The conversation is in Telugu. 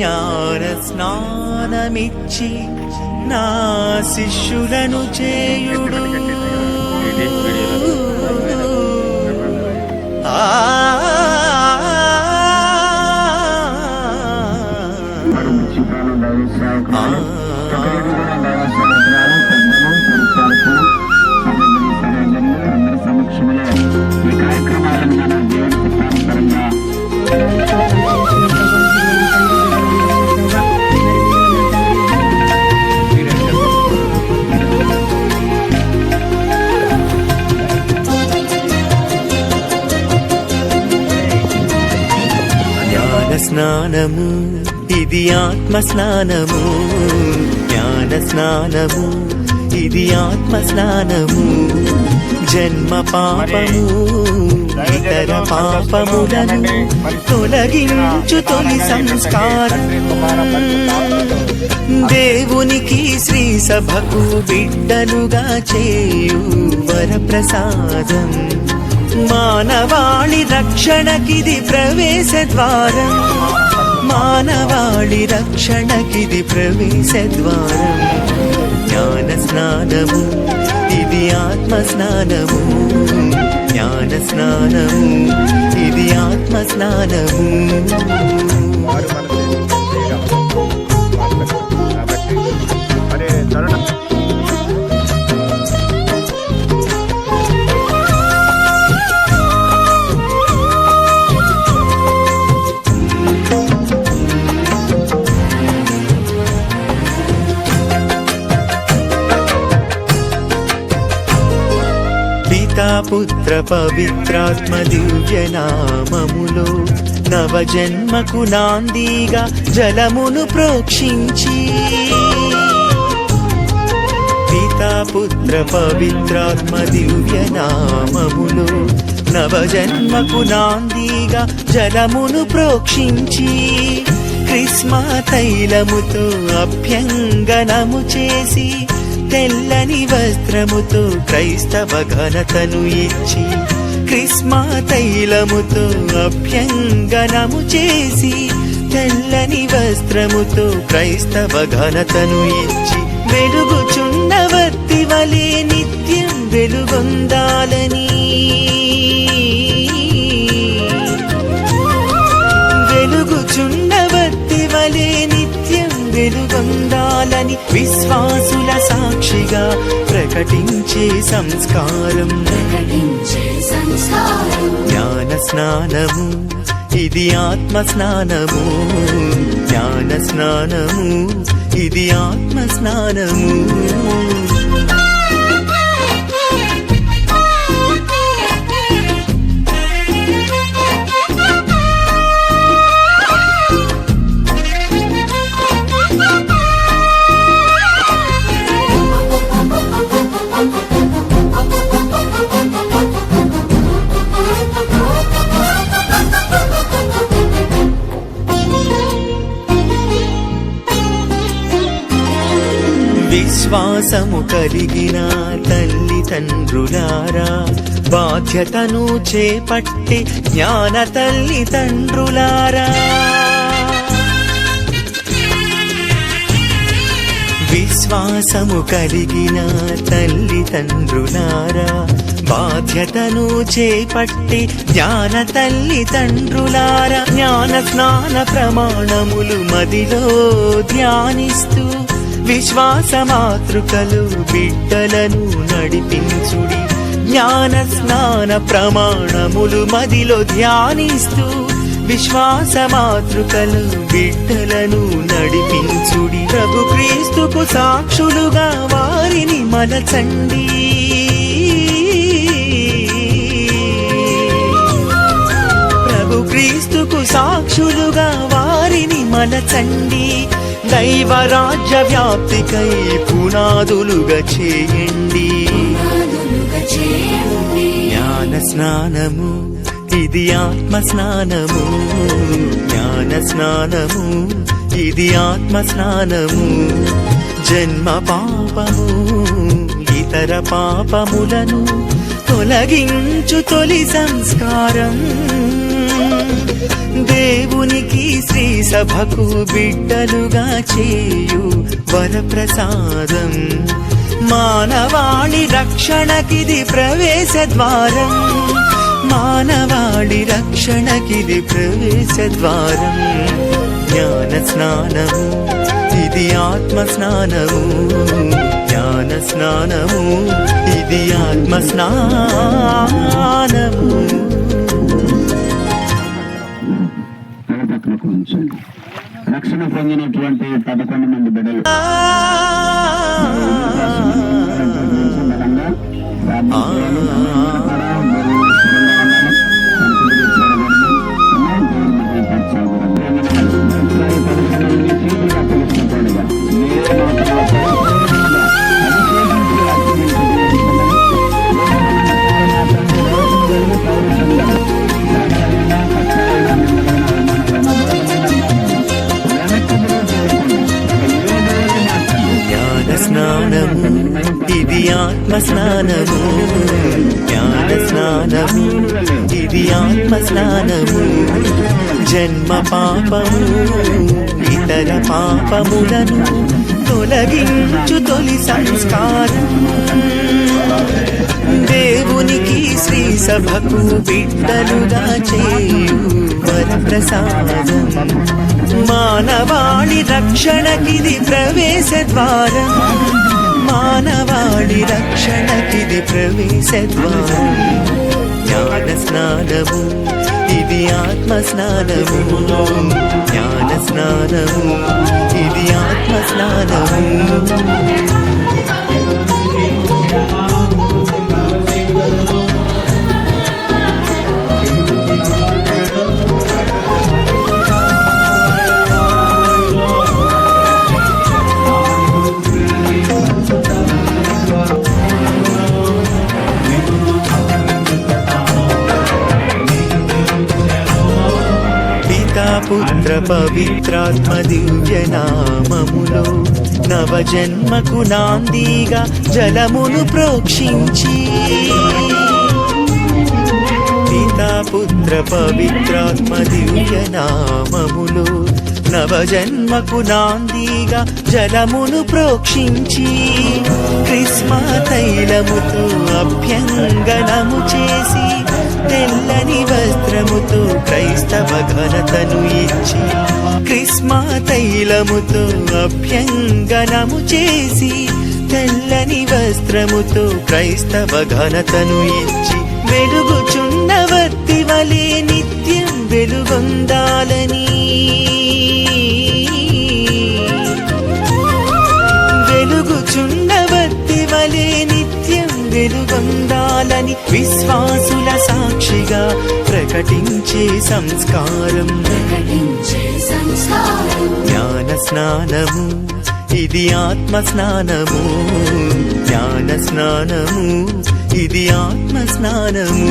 జ్ఞాన స్నానమిచ్చి నా శిష్యులను చేయుడు. స్నానము ఇది ఆత్మ స్నానము, జ్ఞాన స్నానము ఇది ఆత్మ స్నానము. జన్మ పాపము ఇతర పాపములను తొలగించు తొలి సంస్కారం. దేవునికి శ్రీ సభకు బిడ్డలుగా చేయు వరప్రసాదం. మానవాళి రక్షణకిది ప్రవేశ ద్వారం, మానవాళి రక్షణకిది ప్రవేశ ద్వారం. జ్ఞాన స్నానము ఇది ఆత్మ స్నానము, జ్ఞాన స్నానము ఇది ఆత్మ స్నానము. పుత్ర పవిత్రాత్మ దివ్య నామములో నవజన్మకు నాందిగా జలమును ప్రోక్షించి, పితా పుత్ర పవిత్రాత్మ దివ్య నామములో నవజన్మకు నాందిగా జలమును ప్రోక్షించి, క్రిస్మా తైలముతో అభ్యంగనము చేసి, తెల్లని వస్త్రముతో క్రైస్తవ ఘనతను ఇచ్చి, క్రిస్మా తైలముతో అభ్యంగనము చేసి, తెల్లని వస్త్రముతో క్రైస్తవ ఘనతను ఇచ్చి, వెలుగుచున్న వత్తి వలె నిత్యం వెలుగొందాలని, వెలుగుచున్న వత్తి వలె నిత్యం వెలుగొందాలని విశ్వాసుల సాక్షిగా ప్రకటించే సంస్కారం. జ్ఞాన స్నానము ఇది ఆత్మ స్నానము, జ్ఞాన స్నానము ఇది ఆత్మ స్నానము. విశ్వాసము కలిగిన తల్లిదండ్రులారా, బాధ్యతను చేపట్టి జ్ఞాన తల్లిదండ్రులారా, విశ్వాసము కలిగిన తల్లిదండ్రులారా, బాధ్యతను చేపట్టి జ్ఞాన తల్లిదండ్రులారా, జ్ఞాన స్నాన ప్రమాణములు మదిలో ధ్యానిస్తూ విశ్వాస మాతృకలు బిడ్డలను నడిపించుడి. జ్ఞాన స్నాన ప్రమాణములు మదిలో ధ్యానిస్తూ విశ్వాస మాతృకలు బిడ్డలను నడిపించుడి. ప్రభు క్రీస్తుకు సాక్షులుగా వారిని మలచండి. ప్రభు క్రీస్తుకు సాక్షులుగా వారిని మలచండి. దైవరాజ్య వ్యాప్తికై పునాదులుగా చేయండి. జ్ఞాన స్నానము ఇది ఆత్మ స్నానము, జ్ఞాన స్నానము ఇది ఆత్మ స్నానము. జన్మ పాపము ఇతర పాపములను తొలగించు తొలి సంస్కారం. దేవునికి శ్రీ సభకు బిడ్డలుగా చేయు వరప్రసాదం. మానవాళి రక్షణకిది ప్రవేశ ద్వారం, మానవాళి రక్షణకిది ప్రవేశ ద్వారం. జ్ఞాన స్నానము ఇది ఆత్మ స్నానము, జ్ఞాన స్నానము ఇది ఆత్మ స్నానము. రక్షణ పొందినటువంటి 11 మంది బిడ్డలు స్నానము ఇది ఆత్మ స్నానము, జ్ఞాన స్నానము ఇది ఆత్మ స్నానము. జన్మ పాపము ఇతర పాపములను తొలగించు తొలి సంస్కారం. దేవునికి శ్రీ సభకు బిడ్డలుగా చేయు వరప్రసాదం. మానవాళి రక్షణకిది ప్రవేశ ద్వారం, మానవాళి రక్షణకిది ప్రవేశ ద్వారం. జ్ఞాన స్నానము ఇది ఆత్మ స్నానము, జ్ఞాన స్నానము ఇది ఆత్మ స్నానము. పుత్ర పవిత్రాత్మ దివ్య నామములో నవజన్మకు నాందిగా జలమును ప్రోక్షించి, పితా పుత్ర పవిత్రాత్మ దివ్య నామములో నవజన్మకు నాందిగా జలమును ప్రోక్షించి, క్రిస్మ తైలముతో అభ్యంగనము చేసి, తెల్లని వస్త్రముతో క్రైస్తవ ఘనతను ఇచ్చి, క్రిస్మ తైలముతో అభ్యంగనము చేసి, తెల్లని వస్త్రముతో క్రైస్తవ ఘనతను ఇచ్చి, వెలుగుచున్న వత్తి వలె నిత్యం వెలుగొందాలని, వెలుగుచున్న వత్తి వలె నిత్యం వెలుగొందాలని విశ్వాసుల సాక్షిగా ప్రకటించే సంస్కారం. జ్ఞాన స్నానము ఇది ఆత్మ స్నానము, జ్ఞాన స్నానము ఇది ఆత్మ స్నానము.